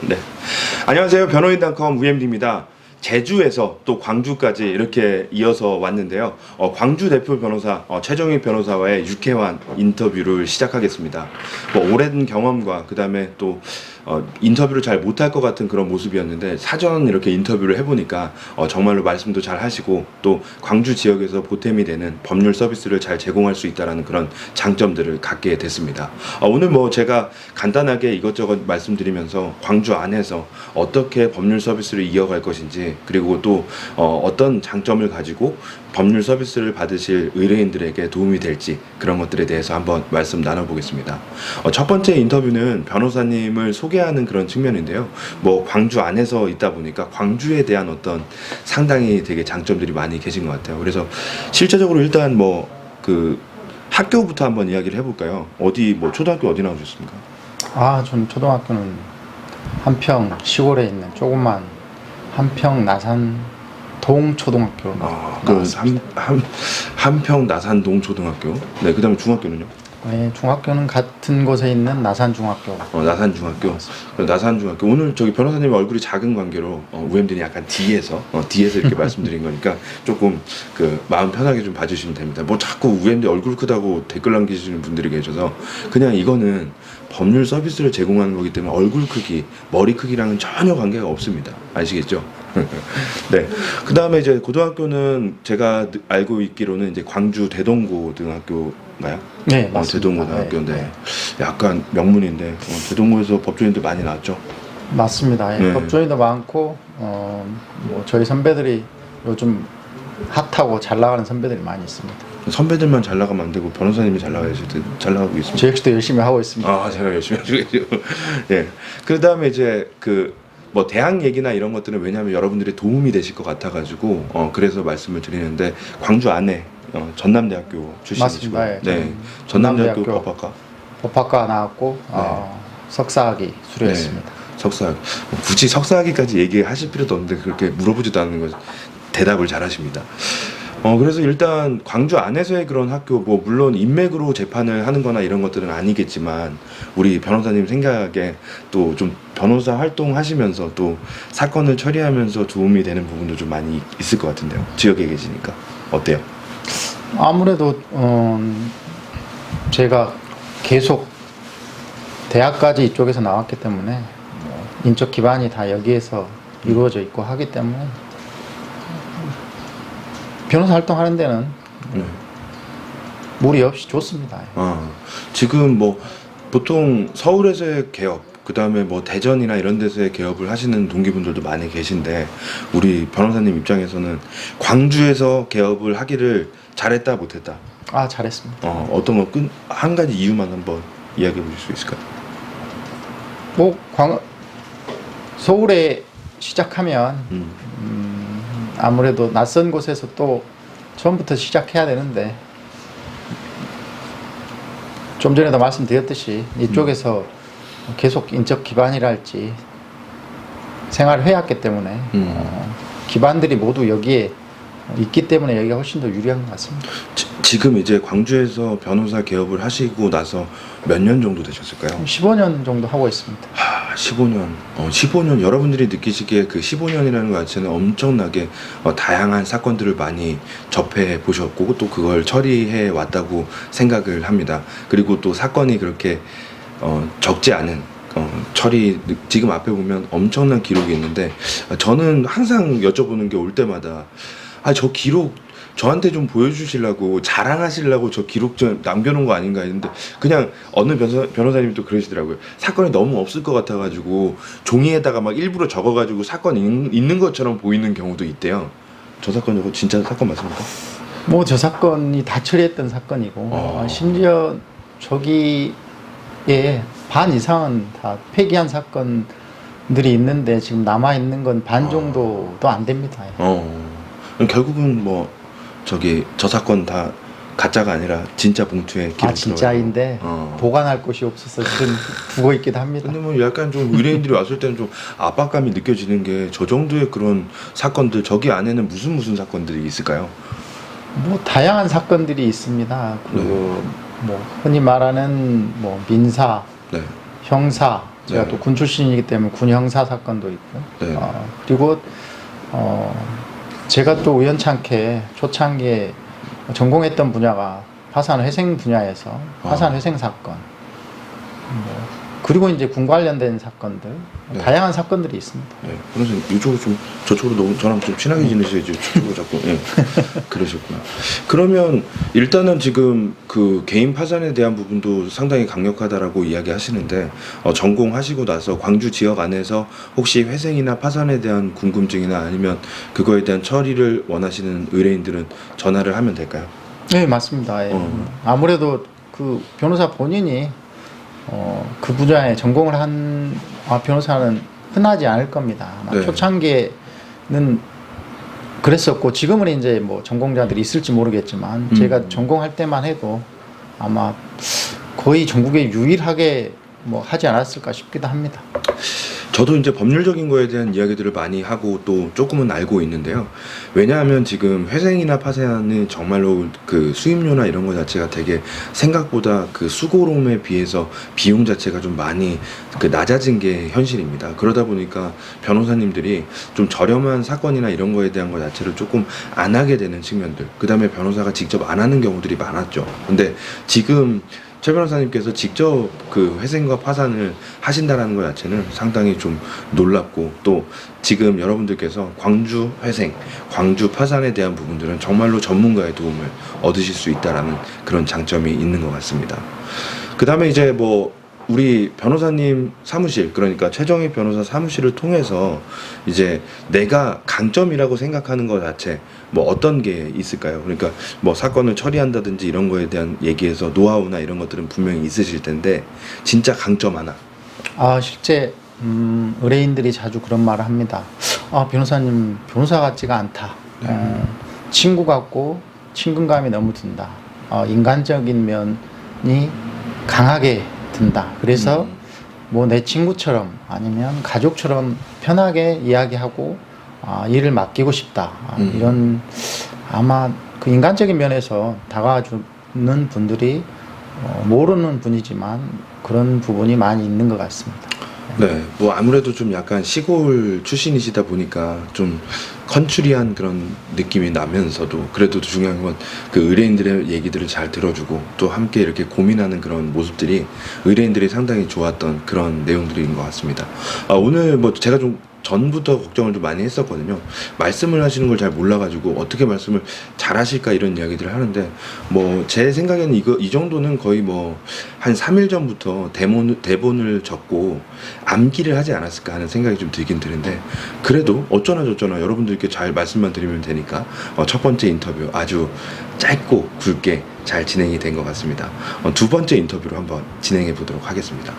네. 안녕하세요. 변호인닷컴 UMD입니다. 제주에서 또 광주까지 이렇게 이어서 왔는데요. 광주 대표 변호사 최정익 변호사와의 유쾌한 인터뷰를 시작하겠습니다. 오랜 경험과 그 다음에 또 인터뷰를 잘 못할 것 같은 그런 모습이었는데 사전 이렇게 인터뷰를 해보니까 정말로 말씀도 잘 하시고 또 광주 지역에서 보탬이 되는 법률 서비스를 잘 제공할 수 있다는 그런 장점들을 갖게 됐습니다. 오늘 제가 간단하게 이것저것 말씀드리면서 광주 안에서 어떻게 법률 서비스를 이어갈 것인지 그리고 또 어떤 장점을 가지고 법률 서비스를 받으실 의뢰인들에게 도움이 될지 그런 것들에 대해서 한번 말씀 나눠보겠습니다. 첫 번째 인터뷰는 변호사님을 소개하는 그런 측면인데요. 광주 안에서 있다 보니까 광주에 대한 어떤 상당히 되게 장점들이 많이 계신 것 같아요. 그래서 실제적으로 일단 그 학교부터 한번 이야기를 해볼까요? 초등학교 어디 나오셨습니까? 전 초등학교는 한평 시골에 있는 조그만 한평 나산 동초등학교. 한평 나산동 초등학교. 네, 그 다음에 중학교는요? 네, 중학교는 같은 곳에 있는 나산중학교. 나산중학교. 나산중학교. 오늘 저기 변호사님 얼굴이 작은 관계로 UMD는 약간 뒤에서 이렇게 말씀드린 거니까 조금 마음 편하게 좀 봐주시면 됩니다. 자꾸 UMD 얼굴 크다고 댓글 남기시는 분들이 계셔서 그냥 이거는 법률 서비스를 제공하는 거기 때문에 얼굴 크기, 머리 크기랑은 전혀 관계가 없습니다. 아시겠죠? 네. 그 다음에 이제 고등학교는 제가 알고 있기로는 이제 광주 대동고등학교인가요? 네, 맞습니다. 대동고등학교인데 네. 약간 명문인데 대동고에서 법조인들 많이 나왔죠? 맞습니다. 네. 법조인도 많고 저희 선배들이 요즘 핫하고 잘 나가는 선배들이 많이 있습니다. 선배들만 잘 나가면 안 되고 변호사님이 잘 나가야지. 잘 나가고 있습니다. 저 역시도 열심히 하고 있습니다. 제가 열심히 하시겠죠. 네. 그 다음에 이제 대학 얘기나 이런 것들은 왜냐하면 여러분들이 도움이 되실 것 같아가지고 그래서 말씀을 드리는데 광주 안에 전남대학교 출신이시고 맞습니다. 네. 전남대학교 법학과 나왔고 네. 석사학위 수료했습니다. 네. 석사학위. 굳이 석사학위까지 얘기하실 필요도 없는데 그렇게 물어보지도 않는 거 대답을 잘 하십니다. 그래서 일단 광주 안에서의 그런 학교 물론 인맥으로 재판을 하는 거나 이런 것들은 아니겠지만 우리 변호사님 생각에 또 좀 변호사 활동하시면서 또 사건을 처리하면서 도움이 되는 부분도 좀 많이 있을 것 같은데요. 지역에 계시니까 어때요? 아무래도 제가 계속 대학까지 이쪽에서 나왔기 때문에 인적 기반이 다 여기에서 이루어져 있고 하기 때문에 변호사 활동하는 데는 무리 없이 좋습니다. 지금 보통 서울에서의 개업, 그 다음에 대전이나 이런 데서의 개업을 하시는 동기분들도 많이 계신데 우리 변호사님 입장에서는 광주에서 개업을 하기를 잘했다 못했다? 잘했습니다. 어떤 거 한 가지 이유만 한번 이야기해 보실 수 있을까요? 서울에 시작하면 아무래도 낯선 곳에서 또 처음부터 시작해야 되는데 좀 전에도 말씀드렸듯이 이쪽에서 계속 인적 기반이랄지 생활을 해왔기 때문에 기반들이 모두 여기에 있기 때문에 여기가 훨씬 더 유리한 것 같습니다. 지금 이제 광주에서 변호사 개업을 하시고 나서 몇 년 정도 되셨을까요? 15년 정도 하고 있습니다. 15년. 15년 여러분들이 느끼시기에 그 15년이라는 것 자체는 엄청나게 다양한 사건들을 많이 접해 보셨고 또 그걸 처리해 왔다고 생각을 합니다. 그리고 또 사건이 그렇게 적지 않은 지금 앞에 보면 엄청난 기록이 있는데 저는 항상 여쭤보는 게 올 때마다 저 기록 저한테 좀 보여주시려고 자랑하시려고 저 기록 좀 남겨놓은 거 아닌가 했는데 그냥 어느 변호사님이 또 그러시더라고요. 사건이 너무 없을 것 같아가지고 종이에다가 막 일부러 적어가지고 사건 있는 것처럼 보이는 경우도 있대요. 저 사건 저거 진짜 사건 맞습니까? 저 사건이 다 처리했던 사건이고 심지어 저기에 반 이상은 다 폐기한 사건들이 있는데 지금 남아있는 건 반 정도도 안 됩니다. 결국은 저 사건 다 가짜가 아니라 진짜 봉투에 기록 진짜인데 보관할 곳이 없어서 지금 두고 있기도 합니다. 근데 약간 좀 의뢰인들이 왔을 때는 좀 압박감이 느껴지는 게 저 정도의 그런 사건들 저기 안에는 무슨 사건들이 있을까요? 다양한 사건들이 있습니다. 흔히 말하는 민사, 네. 형사, 제가 네. 또 군 출신이기 때문에 군 형사 사건도 있고 네. 그리고 제가 또 우연찮게 초창기에 전공했던 분야가 화산회생 분야에서 화산회생 사건 그리고 이제 군 관련된 사건들 네. 다양한 사건들이 있습니다. 네. 변호사님 이쪽으로 좀 저쪽으로 너무 저랑 좀 친하게 지내셔야지 저쪽으로 자꾸 예. 그러셨구나. 그러면 일단은 지금 그 개인 파산에 대한 부분도 상당히 강력하다라고 이야기하시는데 전공하시고 나서 광주 지역 안에서 혹시 회생이나 파산에 대한 궁금증이나 아니면 그거에 대한 처리를 원하시는 의뢰인들은 전화를 하면 될까요? 네, 맞습니다. 예. 아무래도 그 변호사 본인이 그 분야에 전공을 한 변호사는 흔하지 않을 겁니다. 아마 네. 초창기에는 그랬었고 지금은 이제 뭐 전공자들이 있을지 모르겠지만 제가 전공할 때만 해도 아마 거의 전국에 유일하게 뭐 하지 않았을까 싶기도 합니다. 저도 이제 법률적인 거에 대한 이야기들을 많이 하고 또 조금은 알고 있는데요. 왜냐하면 지금 회생이나 파산은 정말로 그 수임료나 이런 거 자체가 되게 생각보다 그 수고로움에 비해서 비용 자체가 좀 많이 그 낮아진 게 현실입니다. 그러다 보니까 변호사님들이 좀 저렴한 사건이나 이런 거에 대한 거 자체를 조금 안 하게 되는 측면들, 그 다음에 변호사가 직접 안 하는 경우들이 많았죠. 근데 지금 최 변호사님께서 직접 그 회생과 파산을 하신다라는 것 자체는 상당히 좀 놀랍고, 또 지금 여러분들께서 광주 회생, 광주 파산에 대한 부분들은 정말로 전문가의 도움을 얻으실 수 있다라는 그런 장점이 있는 것 같습니다. 그 다음에 이제 뭐 우리 변호사님 사무실, 그러니까 최정익 변호사 사무실을 통해서 이제 내가 강점이라고 생각하는 것 자체 뭐 어떤 게 있을까요? 그러니까 뭐 사건을 처리한다든지 이런 거에 대한 얘기에서 노하우나 이런 것들은 분명히 있으실 텐데 진짜 강점 하나. 실제 의뢰인들이 자주 그런 말을 합니다. 변호사님 변호사 같지가 않다. 친구 같고 친근감이 너무 든다. 인간적인 면이 강하게 든다. 그래서 뭐 내 친구처럼 아니면 가족처럼 편하게 이야기하고 일을 맡기고 싶다. 이런 아마 그 인간적인 면에서 다가와주는 분들이 모르는 분이지만 그런 부분이 많이 있는 것 같습니다. 네, 뭐 아무래도 좀 약간 시골 출신이시다 보니까 좀 컨츄리한 그런 느낌이 나면서도 그래도 중요한 건 그 의뢰인들의 얘기들을 잘 들어주고 또 함께 이렇게 고민하는 그런 모습들이 의뢰인들이 상당히 좋았던 그런 내용들인 것 같습니다. 오늘 뭐 제가 좀 전부터 걱정을 좀 많이 했었거든요. 말씀을 하시는 걸 잘 몰라가지고 어떻게 말씀을 잘 하실까 이런 이야기들을 하는데, 뭐 제 생각에는 이 정도는 거의 뭐 한 3일 전부터 대본을 적고 암기를 하지 않았을까 하는 생각이 좀 들긴 드는데, 그래도 어쩌나 저쩌나 여러분들께 잘 말씀만 드리면 되니까 첫 번째 인터뷰 아주 짧고 굵게 잘 진행이 된 것 같습니다. 두 번째 인터뷰로 한번 진행해 보도록 하겠습니다.